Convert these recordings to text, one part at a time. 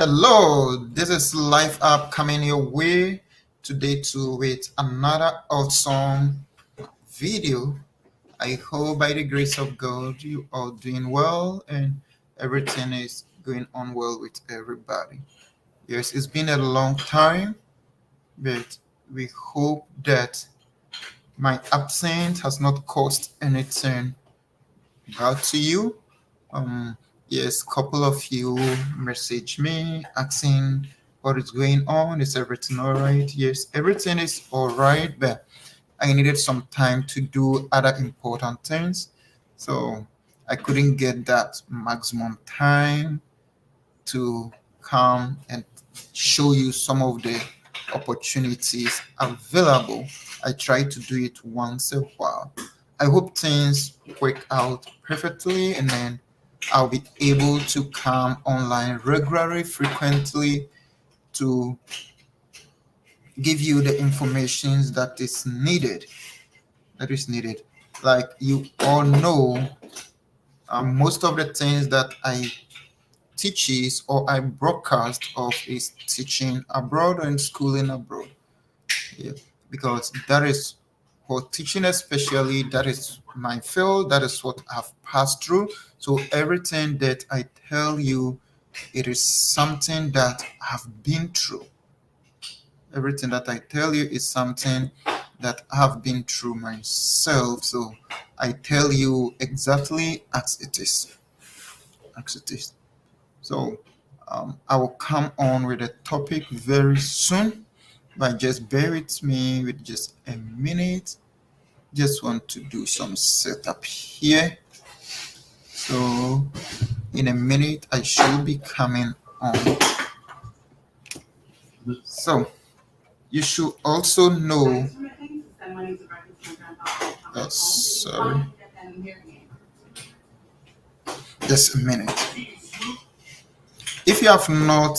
Hello, this is Life Up coming your way today too with another awesome video. I hope by the grace of God you are doing well and everything is going on well with everybody. Yes, it's been a long time, but we hope that my absence has not caused anything bad to you. Um, yes, couple of you message me asking what is going on. Is everything all right? Yes, everything is all right, but I needed some time to do other important things, so I couldn't get that maximum time to come and show you some of the opportunities available. I try to do it once a while. I hope things work out perfectly and then I'll be able to come online regularly, frequently to give you the information that is needed. Like you all know, most of the things that I teaches or I broadcast of is teaching abroad and schooling abroad. Yeah, because that is for teaching, especially that is my field. That is what I've passed through. So everything that I tell you, it is something that I've been through. Everything that I tell you is something that I've been through myself. So I tell you exactly as it is. As it is. So I will come on with a topic very soon, but just bear with me with just a minute. Just want to do some setup here. So in a minute, I should be coming on. So you should also know. Sorry. Just a minute. If you have not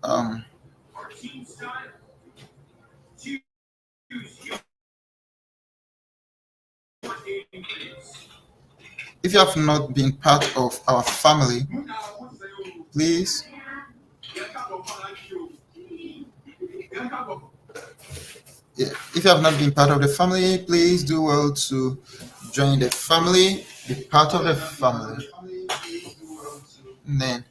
um, if you have not been part of our family, please if you have not been part of the family, please do well to join the family, be part of the family. And then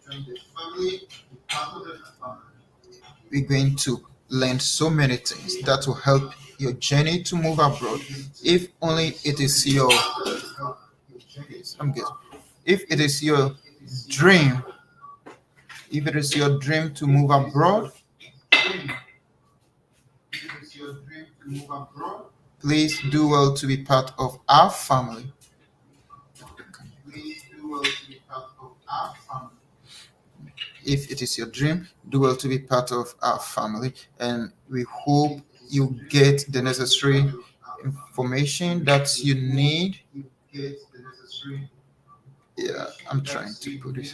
we're going to learn so many things that will help your journey to move abroad. If only it is your if it is your dream, if it is your dream to move abroad, please do well to be part of our family. If it is your dream, do well to be part of our family. And we hope you get the necessary information that you need. Yeah, I'm trying to put it.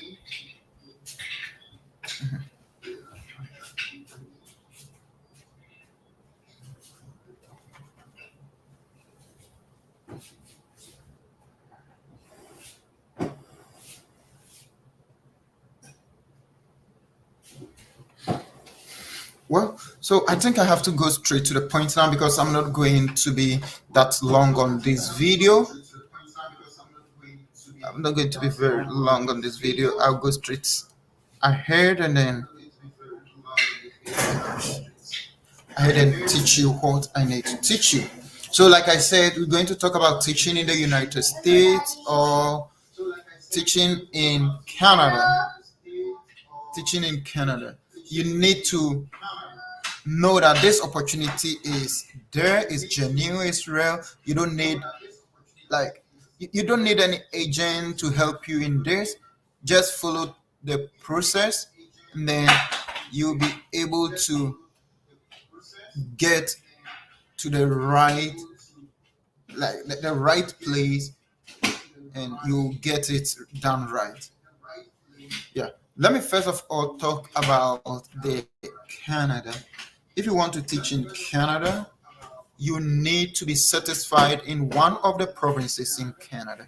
Well, so I think I have to go straight to the point now because I'm not going to be that long on this video. I'm not going to be very long on this video. I'll go straight ahead and then teach you what I need to teach you. So like I said, we're going to talk about teaching in the United States or teaching in Canada. Teaching in Canada. You need to know that this opportunity is there, is genuine, is real. You don't need you don't need any agent to help you in this. Just follow the process and then you'll be able to get to the right the right place and you get it done right. Yeah. Let me first of all talk about the Canada. If you want to teach in Canada, you need to be satisfied in one of the provinces in Canada.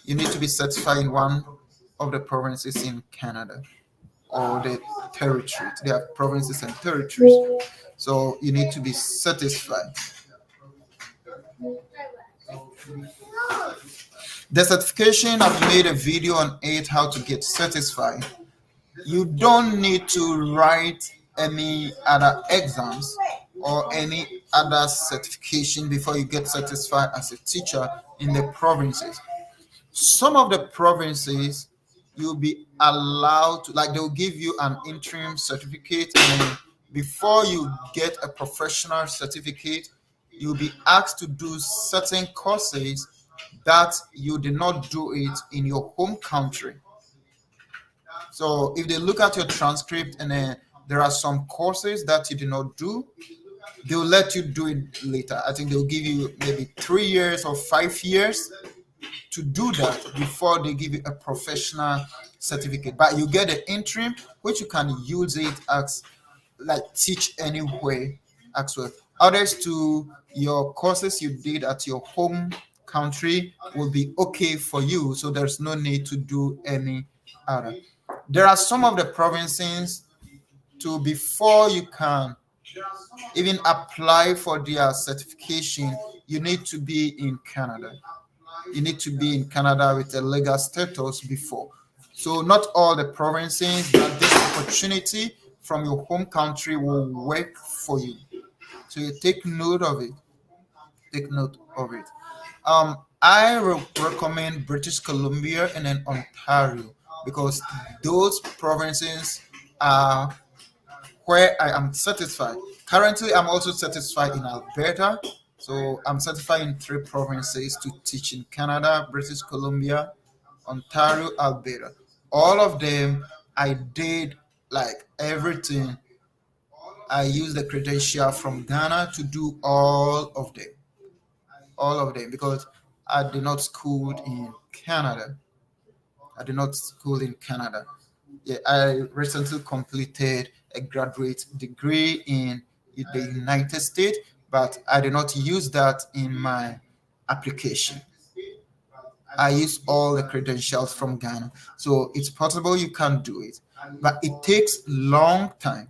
You need to be satisfied in one of the provinces in Canada or the territories. They have provinces and territories. So you need to be satisfied. The certification, I've made a video on it, how to get certified. You don't need to write any other exams or any other certification before you get certified as a teacher in the provinces. Some of the provinces you'll be allowed to, like, they'll give you an interim certificate, and then before you get a professional certificate, you'll be asked to do certain courses that you did not do it in your home country. So if they look at your transcript and then there are some courses that you did not do, they'll let you do it later. I think they'll give you maybe 3 years or 5 years to do that before they give you a professional certificate. But you get an interim, which you can use it as, like, teach anywhere as well. Others to your courses you did at your home country will be okay for you, so there's no need to do any other. There are some of the provinces to, before you can even apply for their certification, you need to be in Canada. You need to be in Canada with a legal status before. So not all the provinces, but this opportunity from your home country will work for you. So you take note of it. Take note of it. I recommend British Columbia and then Ontario, because those provinces are where I am satisfied. Currently, I'm also satisfied in Alberta. So I'm certified in 3 provinces to teach in Canada: British Columbia, Ontario, Alberta. All of them, I did like everything. I used the credential from Ghana to do all of them. All of them, because I did not school in Canada. I did not school in Canada. Yeah, I recently completed a graduate degree in the United States, but I did not use that in my application. I use all the credentials from Ghana. So it's possible you can do it, but it takes long time,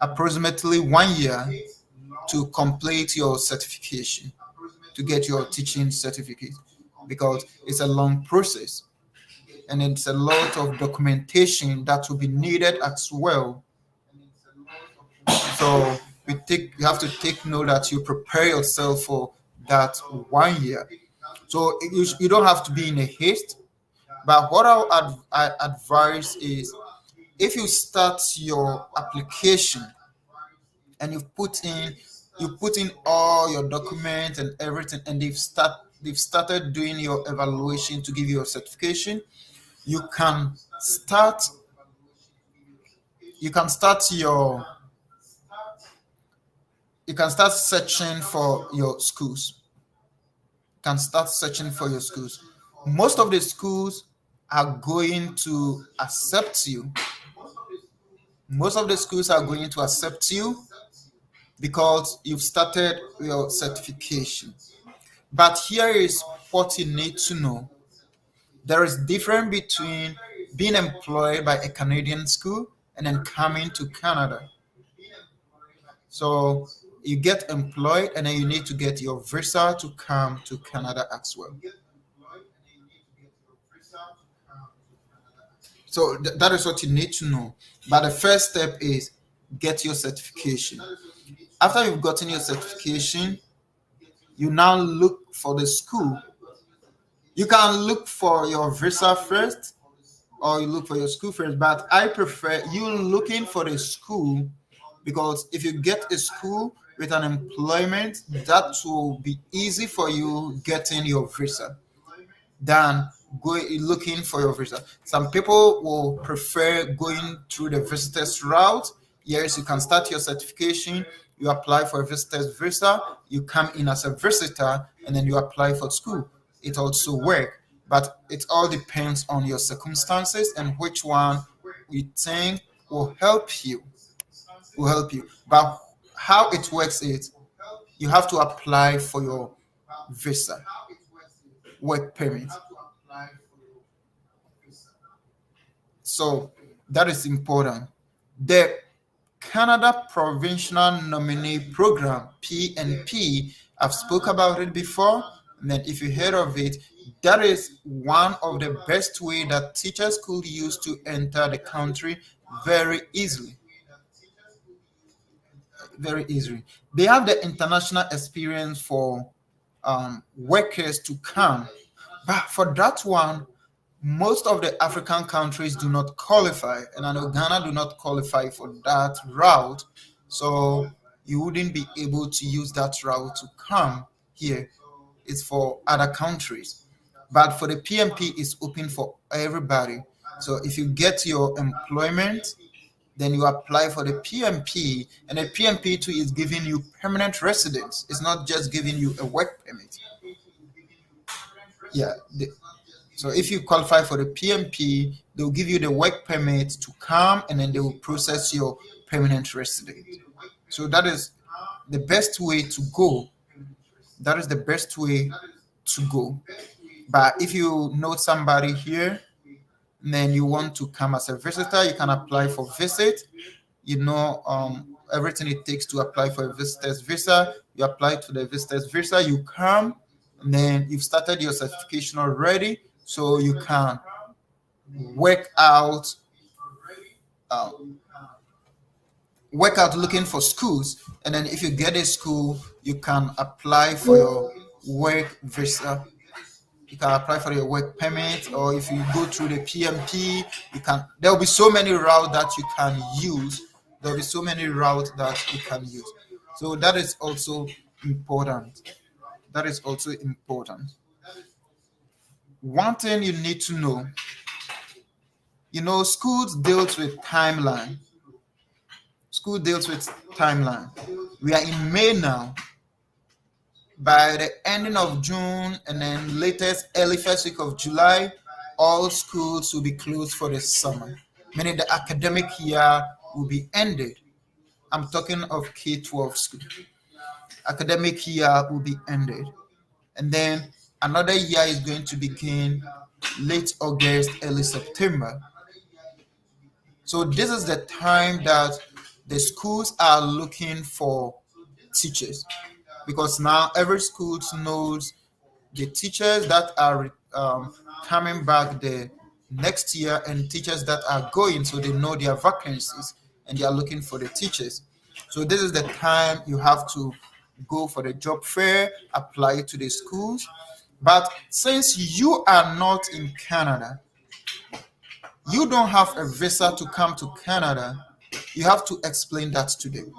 approximately 1 year, to complete your certification, to get your teaching certificate, because it's a long process and it's a lot of documentation that will be needed as well. So you have to take note that you prepare yourself for that 1 year. So you don't have to be in a haste. But what I advise is, if you start your application and you put in all your documents and everything, and they've started doing your evaluation to give you a certification, you can start you can start your you can start searching for your schools. You can start searching for your schools. Most of the schools are going to accept you. Most of the schools are going to accept you because you've started your certification. But here is what you need to know. There is difference between being employed by a Canadian school and then coming to Canada. So you get employed and then you need to get your visa to come to Canada as well. So that is what you need to know. But the first step is get your certification. After you've gotten your certification, you now look for the school. You can look for your visa first, or you look for your school first, but I prefer you looking for the school, because if you get a school with an employment, that will be easy for you getting your visa than going looking for your visa. Some people will prefer going through the visitors route. Yes, you can start your certification, you apply for a visitor's visa, you come in as a visitor, and then you apply for school. It also works, but it all depends on your circumstances and which one you think will help you. But how it works is, you have to apply for your visa, work permit. So that is important. The Canada Provincial Nominee Program, PNP, I've spoke about it before. And then if you heard of it, that is one of the best way that teachers could use to enter the country very easily. Very easily. They have the international experience for workers to come. But for that one, most of the African countries do not qualify, and I know Ghana do not qualify for that route. So you wouldn't be able to use that route to come here. It's for other countries. But for the PMP, it's open for everybody. So if you get your employment, then you apply for the PMP, and the PMP too is giving you permanent residence. It's not just giving you a work permit. Yeah. So if you qualify for the PMP, they'll give you the work permit to come, and then they will process your permanent residence. So that is the best way to go. That is the best way to go. But if you know somebody here, then you want to come as a visitor, you can apply for visit. You know everything it takes to apply for a visitor's visa. You apply to the visitor's visa, you come, and then you've started your certification already, so you can work out uh, looking for schools. And then if you get a school, you can apply for your work visa. You can apply for your work permit, or if you go through the PMP, you can. There will be so many routes that you can use. There will be so many routes that you can use. So that is also important. That is also important. One thing you need to know, schools deals with timeline. School deals with timeline. We are in May now. By the ending of June and then latest early first week of July, all schools will be closed for the summer, meaning the academic year will be ended. I'm talking of K-12 school. Academic year will be ended. And then another year is going to begin late August, early September. So this is the time that the schools are looking for teachers, because now every school knows the teachers that are coming back the next year and teachers that are going, so they know their vacancies and they are looking for the teachers. So this is the time you have to go for the job fair, apply to the schools. But since you are not in Canada, you don't have a visa to come to Canada, you have to explain that to them.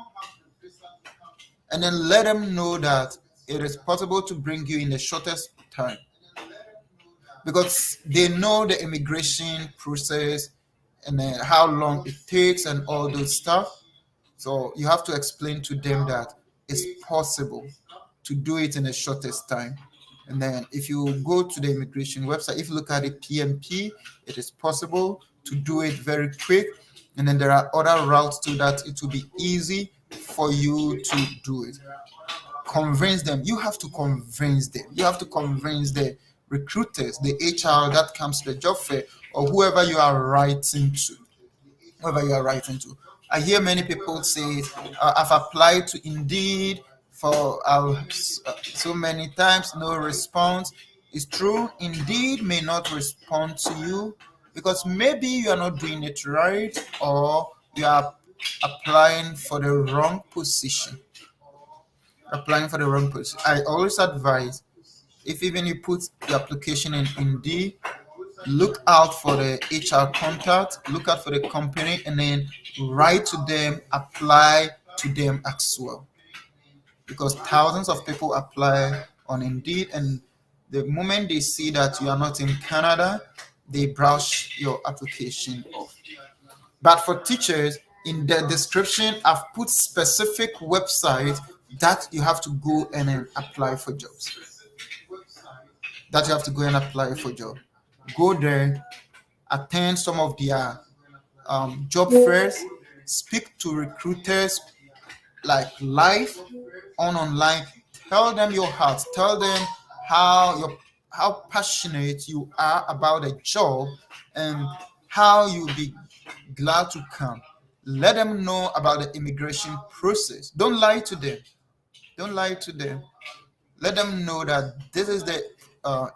And then let them know that it is possible to bring you in the shortest time, because they know the immigration process and then how long it takes and all those stuff. So you have to explain to them that it's possible to do it in the shortest time. And then if you go to the immigration website, if you look at the PMP, it is possible to do it very quick. And then there are other routes to that. It will be easy for you to do it. Convince them. You have to convince them. You have to convince the recruiters, the HR that comes to the job fair, or whoever you are writing to. I hear many people say, I've applied to Indeed for so many times, no response. It's true, Indeed may not respond to you because maybe you are not doing it right, or you are applying for the wrong position. I always advise, if even you put the application in Indeed, look out for the HR contact, look out for the company, and then write to them, apply to them as well. Because thousands of people apply on Indeed, and the moment they see that you are not in Canada, they brush your application off. But for teachers, in the description, I've put specific websites that you have to go and then apply for jobs. Go there, attend some of their job fairs, speak to recruiters like live online. Tell them your heart. Tell them how passionate you are about a job, and how you'll be glad to come. Let them know about the immigration process. Don't lie to them. Don't lie to them. Let them know that this is the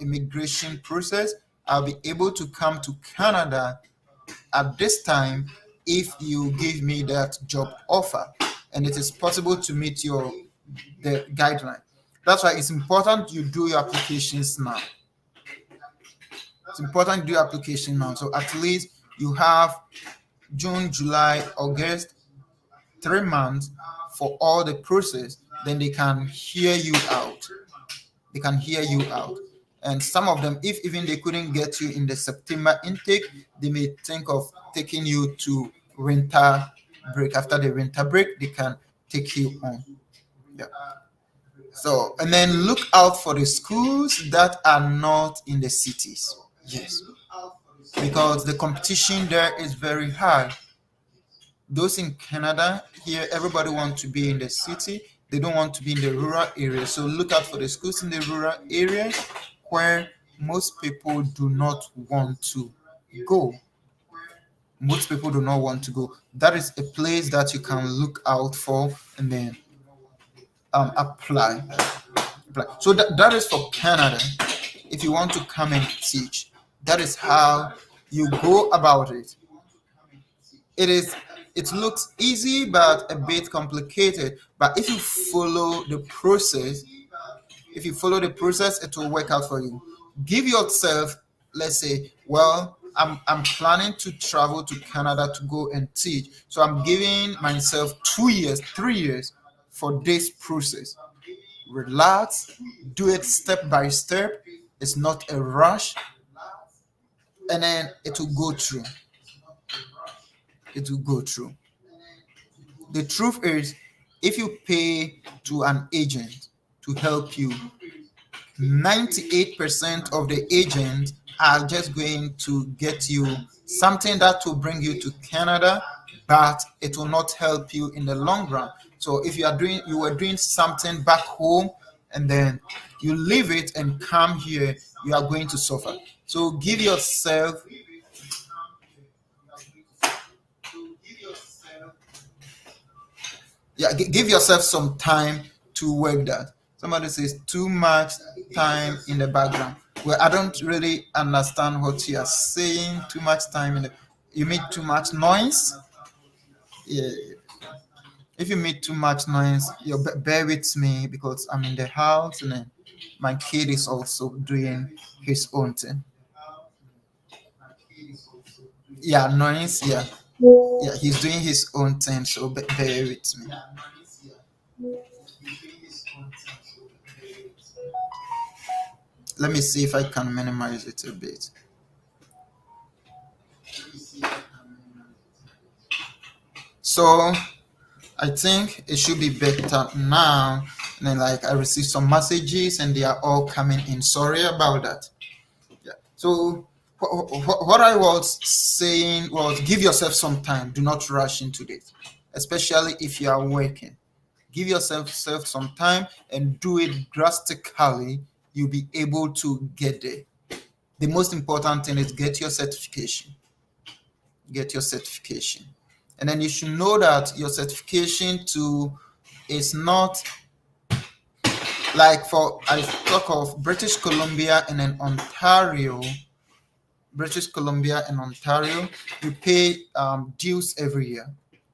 immigration process. I'll be able to come to Canada at this time if you give me that job offer, and it is possible to meet the guideline. That's why it's important you do your applications now. It's important to do your application now. So at least you have June, July, August, 3 months for all the process. Then they can hear you out. They can hear you out. And some of them, if even they couldn't get you in the September intake, they may think of taking you to winter break. After the winter break, they can take you on. Yeah. So, and then look out for the schools that are not in the cities. Yes. Because the competition there is very high. Those in Canada, here, everybody wants to be in the city. They don't want to be in the rural area. So look out for the schools in the rural areas where most people do not want to go. Most people do not want to go. That is a place that you can look out for and then apply. So that is for Canada. If you want to come and teach, that is how you go about it. It looks easy but a bit complicated. But if you follow the process, it will work out for you. Give yourself, let's say, well, I'm planning to travel to Canada to go and teach. So I'm giving myself 2 years, 3 years for this process. Relax, do it step by step. It's not a rush, and then it will go through. It will go through. The truth is, if you pay to an agent to help you, 98% of the agents are just going to get you something that will bring you to Canada, but it will not help you in the long run. So if you were doing something back home and then you leave it and come here, you are going to suffer. So give yourself some time to work that. Somebody says too much time in the background. Well, I don't really understand what you are saying. Too much time you mean too much noise? Yeah. If you make too much noise, you bear with me because I'm in the house and then my kid is also doing his own thing. Yeah, noise. Yeah, he's doing his own thing, so bear with me. Let me see if I can minimize it a bit. So I think it should be better now. And then I received some messages and they are all coming in. Sorry about that. Yeah. So what I was saying was give yourself some time. Do not rush into this, especially if you are working. Give yourself some time and do it drastically. You'll be able to get there. The most important thing is get your certification. Get your certification. And then you should know that your certification too is not I talk of British Columbia and then Ontario. British Columbia and Ontario, you pay dues every year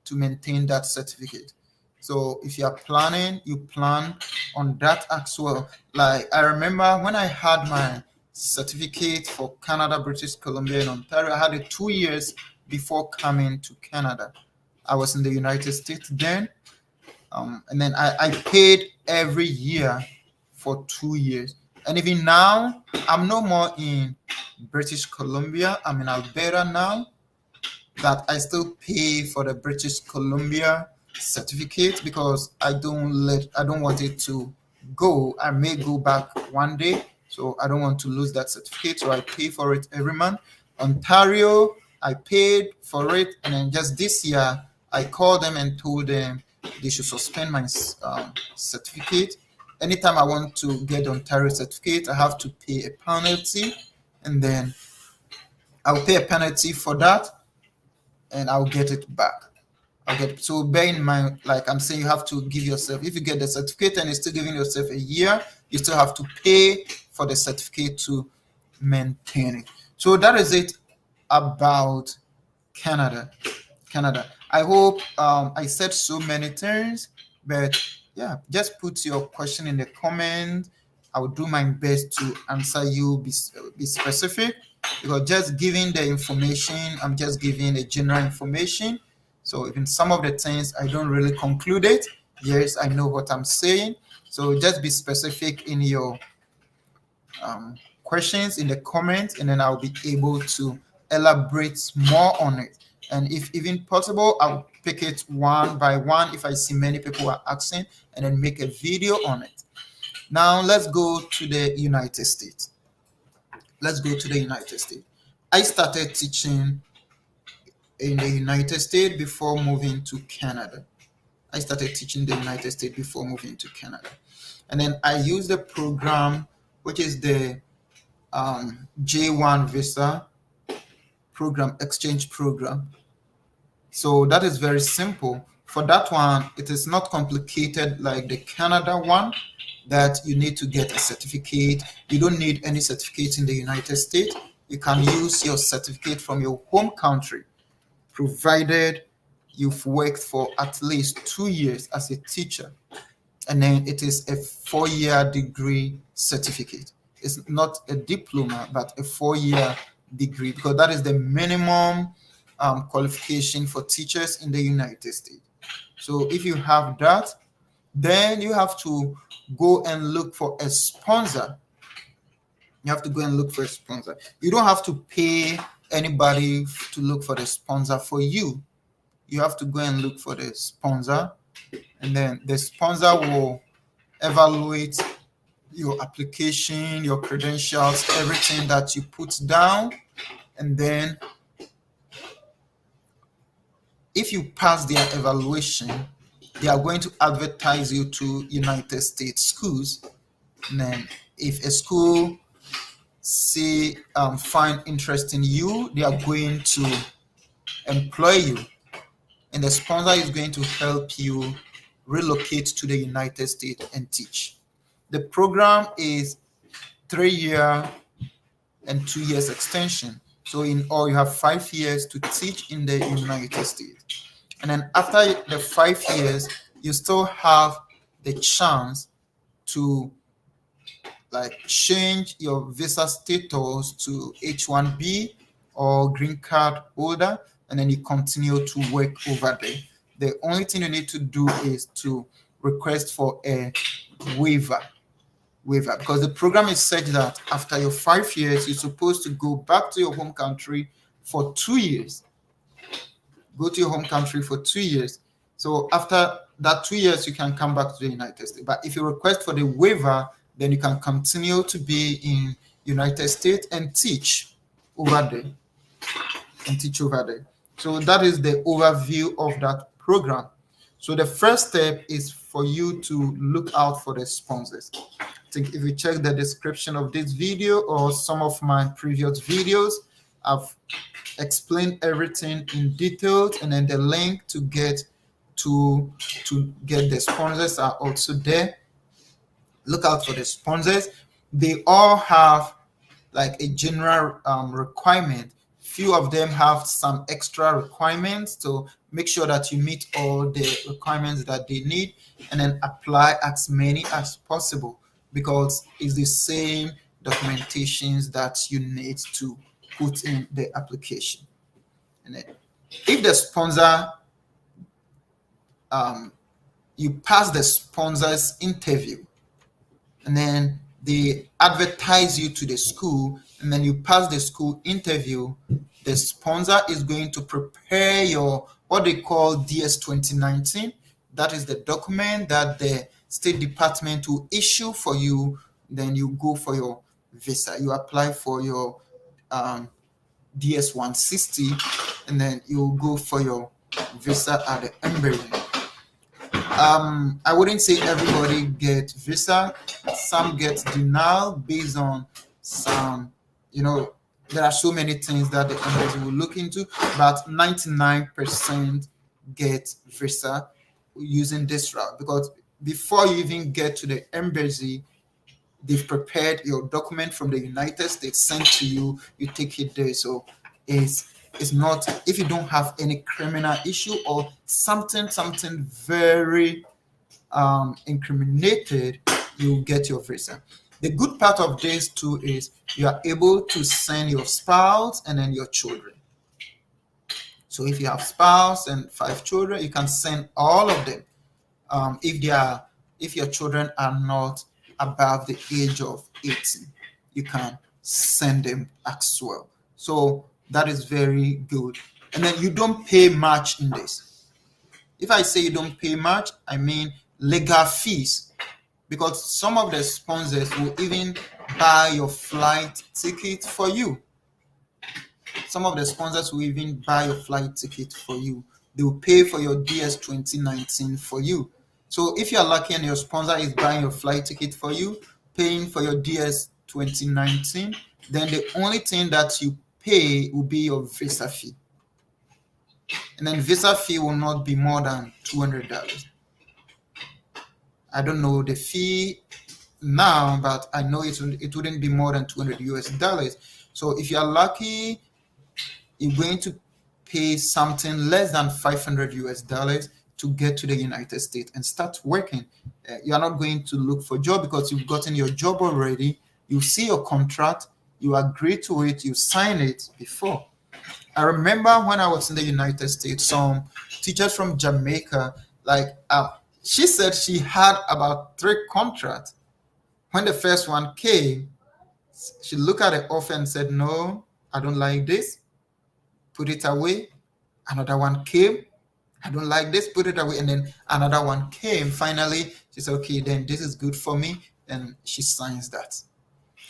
to maintain that certificate. So if you are planning, you plan on that as well. I remember when I had my certificate for Canada, British Columbia, and Ontario, I had it 2 years before coming to Canada. I was in the United States then, and then I paid every year for 2 years. And even now, I'm no more in British Columbia. I'm in Alberta now. That I still pay for the British Columbia certificate because I don't want it to go. I may go back one day, so I don't want to lose that certificate. So I pay for it every month. Ontario, I paid for it, and then just this year I called them and told them they should suspend my certificate anytime I want to get the Ontario certificate, I have to pay a penalty, and then I'll pay a penalty for that, and I'll get it back. Okay, so bear in mind, like I'm saying, you have to give yourself, if you get the certificate and you're still giving yourself a year, you still have to pay for the certificate to maintain it. So that is it about Canada. I hope I said so many things, but yeah, just put your question in the comment. I will do my best to answer you, be specific, because just giving the information, I'm just giving the general information. So even some of the things I don't really conclude it. Yes, I know what I'm saying. So just be specific in your questions in the comments, and then I'll be able to elaborate more on it. And if even possible, I'll pick it one by one if I see many people are asking, and then make a video on it. Now let's go to the United States. I started teaching in the United States before moving to Canada. And then I used the program, which is the J1 visa program, exchange program. So that is very simple. For that one, it is not complicated like the Canada one, that you need to get a certificate. You don't need any certificate in the United States. You can use your certificate from your home country, provided you've worked for at least 2 years as a teacher. And then it is a 4-year degree certificate. It's not a diploma, but a 4-year degree, because that is the minimum qualification for teachers in the United States. So if you have that, then you have to go and look for a sponsor. You don't have to pay anybody to look for the sponsor for you. You have to go and look for the sponsor, and then the sponsor will evaluate your application, your credentials, everything that you put down. And then if you pass their evaluation, they are going to advertise you to United States schools. And then if a school find interest in you, they are going to employ you, and the sponsor is going to help you relocate to the United States and teach. The program is 3-year and 2 years extension. So in all, you have 5 years to teach in the United States. And then after the 5 years, you still have the chance to change your visa status to H-1B or green card holder, and then you continue to work over there. The only thing you need to do is to request for a waiver, because the program is such that after your 5 years, you're supposed to go back to your home country for 2 years. So after that 2 years, you can come back to the United States. But if you request for the waiver, then you can continue to be in United States and teach over there. So that is the overview of that program. So the first step is for you to look out for the sponsors. I think if you check the description of this video or some of my previous videos, I've explained everything in detail, and then the link to get the sponsors are also there. Look out for the sponsors. They all have a general requirement. Few of them have some extra requirements, so make sure that you meet all the requirements that they need, and then apply as many as possible, because it's the same documentations that you need to put in the application. And then if the sponsor, you pass the sponsor's interview, and then they advertise you to the school, and then you pass the school interview, the sponsor is going to prepare your what they call DS 2019. That is the document that the State Department will issue for you. Then you go for your visa. You apply for your DS 160, and then you go for your visa at the embassy. I wouldn't say everybody get visa. Some get denied based on some, you know, there are so many things that the embassy will look into, but 99% get visa using this route, because before you even get to the embassy, they've prepared your document from the United States, sent to you, you take it there. So it's not, if you don't have any criminal issue or something very incriminated, you get your visa. The good part of this too is you are able to send your spouse and then your children. So if you have spouse and 5 children, you can send all of them. If your children are not above the age of 18, you can send them as well. So that is very good. And then you don't pay much in this. If I say you don't pay much, I mean legal fees, because some of the sponsors will even buy your flight ticket for you. Some of the sponsors will even buy your flight ticket for you. They will pay for your DS 2019 for you. So if you're lucky and your sponsor is buying your flight ticket for you, paying for your DS 2019, then the only thing that you pay will be your visa fee. And then visa fee will not be more than $200. I don't know the fee now, but I know it wouldn't be more than 200 US dollars. So if you're lucky, you're going to pay something less than 500 US dollars to get to the United States and start working. You're not going to look for a job because you've gotten your job already. You see your contract, you agree to it, you sign it before. I remember when I was in the United States, some teachers from Jamaica, she said she had about 3 contracts. When the first one came, she looked at the offer and said, no, I don't like this. Put it away. Another one came. I don't like this. Put it away. And then another one came. Finally, she said, okay, then this is good for me. And she signs that.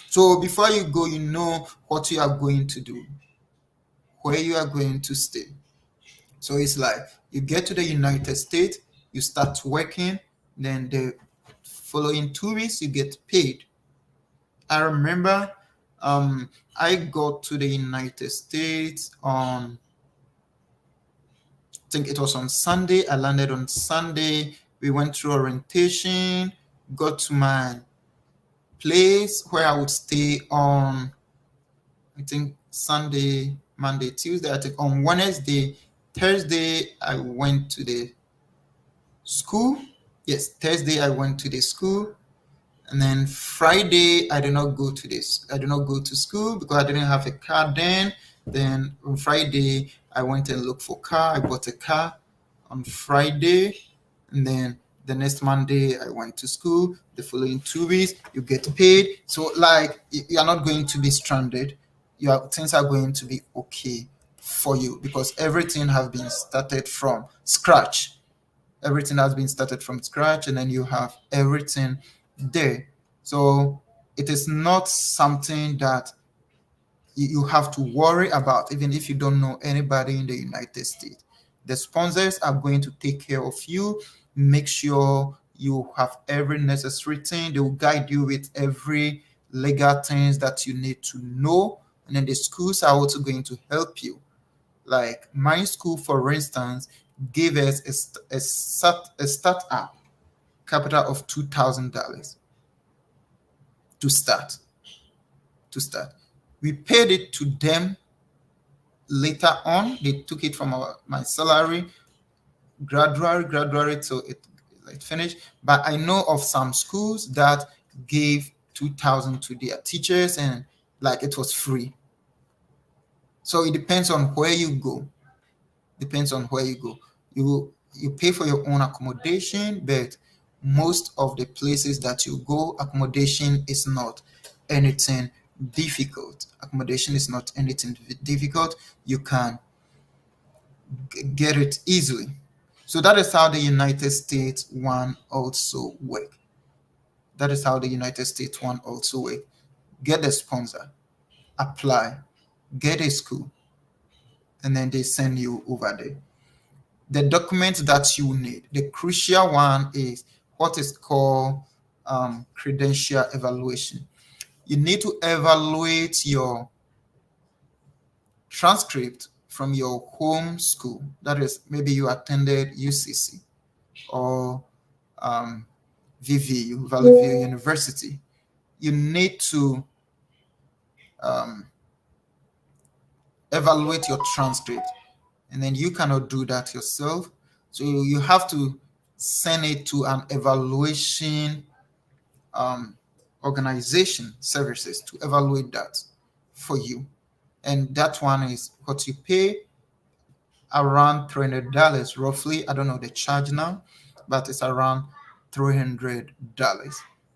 So before you go, you know what you are going to do, where you are going to stay. So it's like you get to the United States, you start working, then the following 2 weeks, you get paid. I remember I got to the United States on, I think it was on Sunday. I landed on Sunday. We went through orientation, got to my place where I would stay on, I think Sunday, Monday, Tuesday. I think on Wednesday, Thursday, I went to the school. Yes, Thursday I went to the school. And then Friday, I did not go to this. I did not go to school because I didn't have a car then. Then on Friday, I went and looked for a car. I bought a car on Friday. And then the next Monday, I went to school. The following 2 weeks, you get paid. So like, you're not going to be stranded. Things are going to be okay for you because everything has been started from scratch. Everything has been started from scratch, and then you have everything there. So it is not something that you have to worry about, even if you don't know anybody in the United States. The sponsors are going to take care of you, make sure you have every necessary thing. They will guide you with every legal things that you need to know. And then the schools are also going to help you. Like my school, for instance, gave us a startup capital of $2,000 to start. We paid it to them later on. They took it from my salary gradually till it finished. But I know of some schools that gave $2,000 to their teachers and like it was free. So it depends on where you go. You pay for your own accommodation, but most of the places that you go, accommodation is not anything difficult. You can get it easily. So that is how the United States one also work. Get a sponsor, apply, get a school, and then they send you over there. the document that you need. The crucial one is what is called credential evaluation. You need to evaluate your transcript from your home school. That is, maybe you attended UCC or VVU, Valley View University. You need to evaluate your transcript, and then you cannot do that yourself. So you have to send it to an evaluation organization services to evaluate that for you. And that one is what you pay, around $300 roughly. I don't know the charge now, but it's around $300.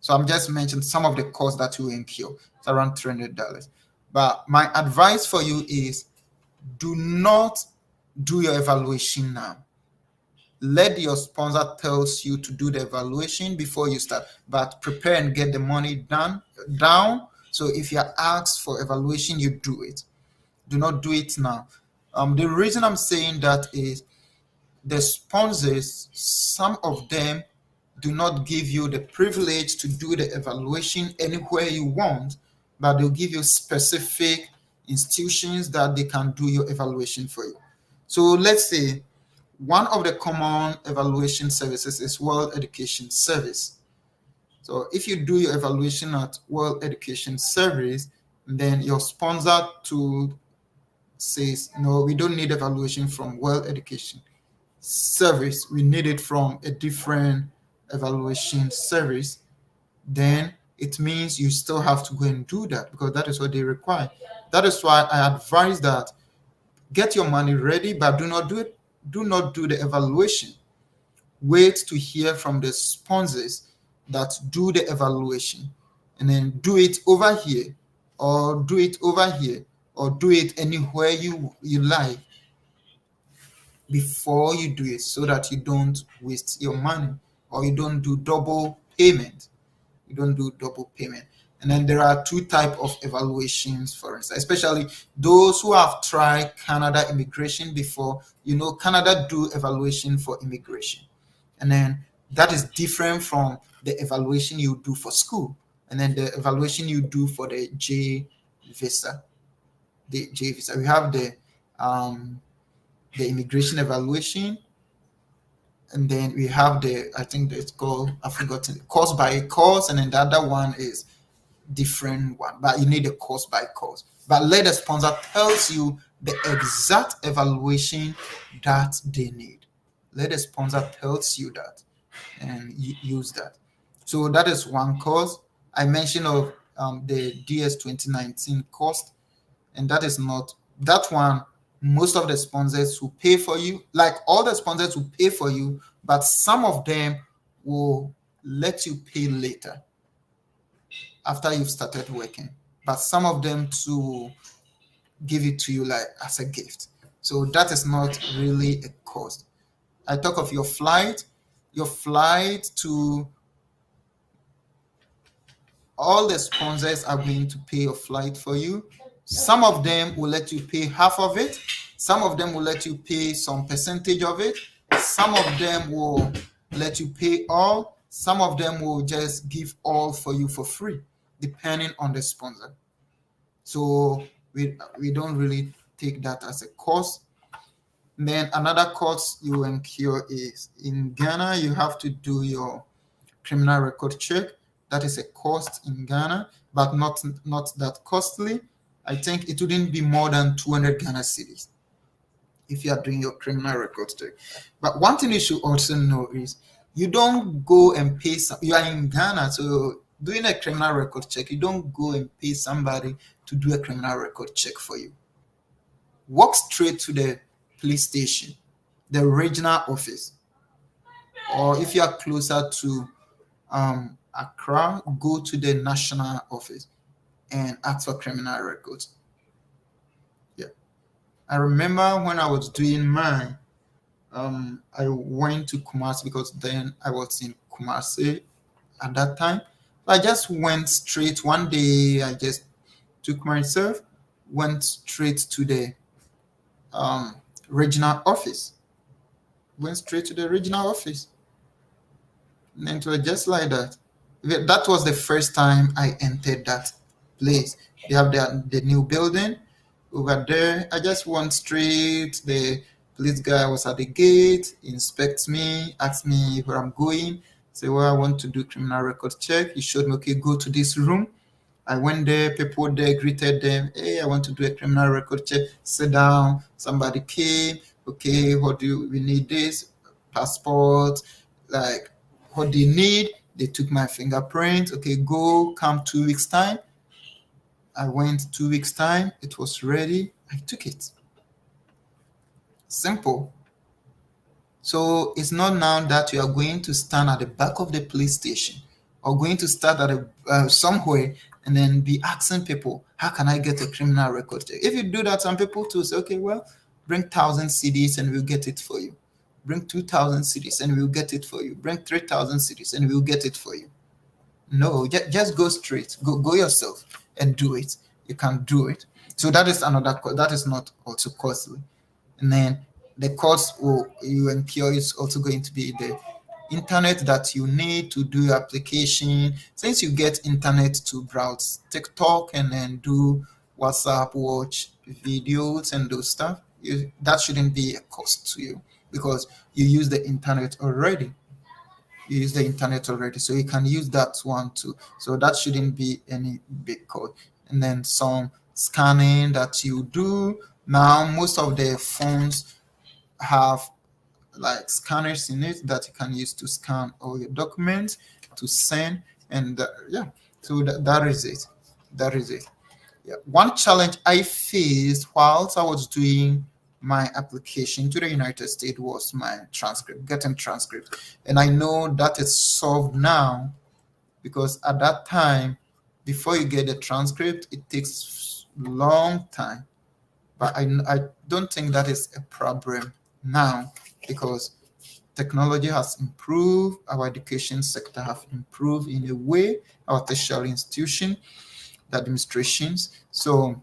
So I'm just mentioning some of the costs that you incur. It's around $300. But my advice for you is, do not do your evaluation now. Let your sponsor tells you to do the evaluation before you start, but prepare and get the money down. So if you're asked for evaluation, you do it. Do not do it now. The reason I'm saying that is the sponsors, some of them do not give you the privilege to do the evaluation anywhere you want, but they'll give you specific institutions that they can do your evaluation for you. So let's say one of the common evaluation services is World Education Service. So if you do your evaluation at World Education Service, then your sponsor to says, no, we don't need evaluation from World Education Service. We need it from a different evaluation service. Then it means you still have to go and do that, because that is what they require. That is why I advise that get your money ready, but do not do it. Do not do the evaluation. Wait to hear from the sponsors that do the evaluation, and then do it over here, or do it over here, or do it anywhere you like before you do it, so that you don't waste your money, or you don't do double payment. You don't do double payment. And then there are two types of evaluations, for instance, especially those who have tried Canada immigration before. Canada do evaluation for immigration, and then that is different from the evaluation you do for school, and then the evaluation you do for the J visa. The J visa, we have the immigration evaluation, and then we have I think it's called, I've forgotten, course by course, and then the other one is different one, but you need a course by course. But let the sponsor tells you the exact evaluation that they need. Let the sponsor tells you that, and you use that. So that is one course. I mentioned of the DS 2019 cost, and that is not that one. Most of the sponsors will pay for you, like all the sponsors will pay for you, but some of them will let you pay later after you've started working. But some of them too give it to you like as a gift. So that is not really a cost. I talk of your flight to all the sponsors are going to pay your flight for you. Some of them will let you pay half of it. Some of them will let you pay some percentage of it. Some of them will let you pay all. Some of them will just give all for you for free, depending on the sponsor. So we don't really take that as a cost. And then another cost you incur is in Ghana, you have to do your criminal record check. That is a cost in Ghana, but not that costly. I think it wouldn't be more than 200 Ghana cedis if you are doing your criminal record check. But one thing you should also know is you don't go and pay you are in Ghana, so doing a criminal record check, you don't go and pay somebody to do a criminal record check for you. Walk straight to the police station, the regional office, or if you are closer to Accra, go to the national office and ask for criminal records. Yeah, I remember when I was doing mine, I went to Kumasi because then I was in Kumasi at that time. I just went straight one day. I just took myself, went straight to the regional office. went straight to the regional office. And it was just like that. That was the first time I entered that place. They have the new building over there. I just went straight. The police guy was at the gate, he inspects me, asks me where I'm going. Say, well, I want to do criminal record check. He showed me, okay, go to this room. I went there, people there greeted them. Hey, I want to do a criminal record check. Sit down. Somebody came. Okay, what do we need? This passport. Like, what they need? They took my fingerprint. Okay, go. Come 2 weeks time. I went 2 weeks time. It was ready. I took it. Simple. So it's not now that you are going to stand at the back of the police station or going to start at somewhere and then be asking people, how can I get a criminal record check? If you do that, some people too say, okay, well, bring 1,000 CDs and we'll get it for you. Bring 2,000 CDs and we'll get it for you. Bring 3,000 CDs and we'll get it for you. No, just go straight. Go yourself and do it. You can do it. So that is another, that is not also costly. And then the cost you incur is also going to be the internet that you need to do your application. Since you get internet to browse TikTok and then do WhatsApp, watch videos and those stuff, that shouldn't be a cost to you because you use the internet already. You use the internet already, so you can use that one too. So that shouldn't be any big cost. And then some scanning that you do. Now, most of the phones have like scanners in it that you can use to scan all your documents to send. And yeah, so that is it. That is it. Yeah. One challenge I faced whilst I was doing my application to the United States was my transcript, getting transcript. And I know that is solved now because at that time, before you get the transcript, it takes long time. But I don't think that is a problem now because technology has improved, our education sector have improved in a way, our tertiary institution, the administrations. So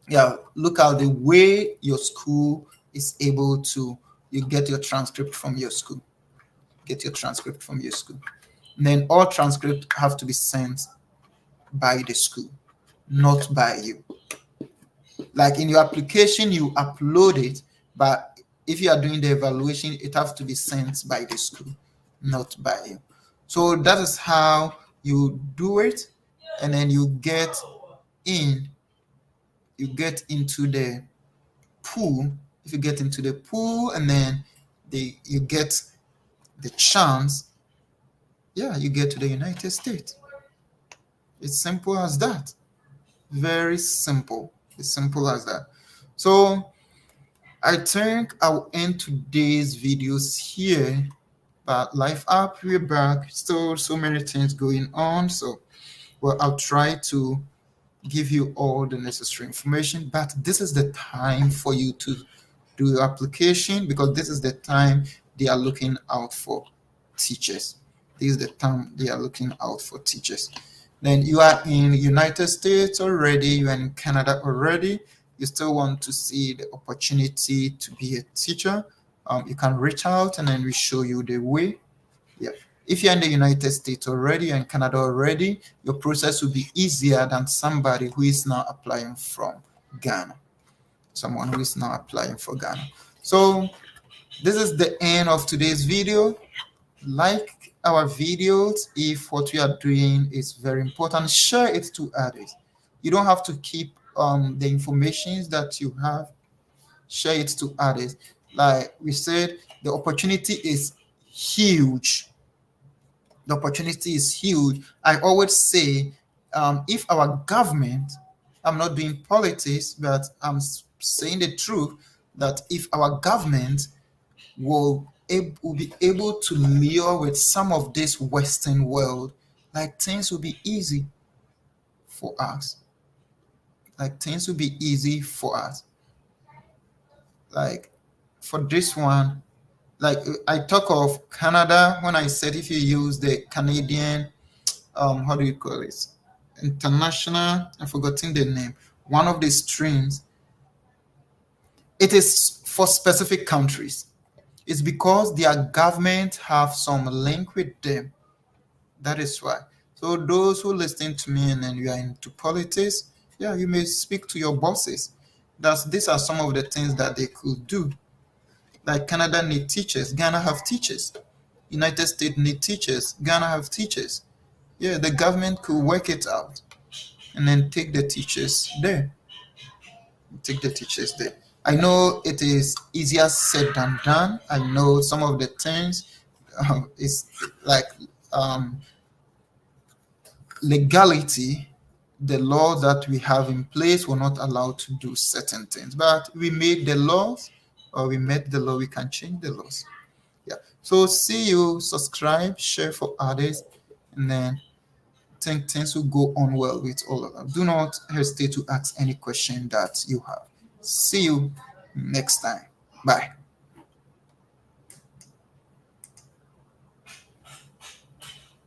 yeah, look at the way your school is able to, you get your transcript from your school, get your transcript from your school. And then all transcripts have to be sent by the school, not by you. Like in your application, you upload it, but if you are doing the evaluation, it has to be sent by the school, not by you. So that is how you do it, and then you get into the pool. If you get into the pool, and then you get the chance, yeah, you get to the United States. It's simple as that. Very simple. As simple as that. So I think I'll end today's videos here. But Life Up, we're back. Still so many things going on. So well, I'll try to give you all the necessary information. But this is the time for you to do your application because this is the time they are looking out for teachers. This is the time they are looking out for teachers. Then you are in the United States already, you are in Canada already, you still want to see the opportunity to be a teacher, you can reach out and then we show you the way. Yeah. If you're in the United States already and Canada already, your process will be easier than somebody who is now applying from Ghana. Someone who is now applying for Ghana. So this is the end of today's video. Like our videos if what we are doing is very important. Share it to others. You don't have to keep the information that you have. Share it to others. Like we said, the opportunity is huge. The opportunity is huge. I always say, if our government, I'm not doing politics, but I'm saying the truth, that if our government will be able to lure with some of this Western world, like things will be easy for us. Like things will be easy for us. Like for this one, like I talk of Canada when I said if you use the Canadian, how do you call it? International, I've forgotten the name. One of the streams, it is for specific countries. It's because their government have some link with them. That is why. So those who listen to me and then you are into politics, yeah, you may speak to your bosses. These are some of the things that they could do. Like Canada need teachers, Ghana have teachers. United States need teachers, Ghana have teachers. Yeah, the government could work it out and then take the teachers there. Take the teachers there. I know it is easier said than done. I know some of the things is like um, legality. The law that we have in place will not allow to do certain things, but we made the laws, or we made the law, we can change the laws. Yeah. So see you, subscribe, share for others, and then think things will go on well with all of them. Do not hesitate to ask any question that you have. See you next time. Bye.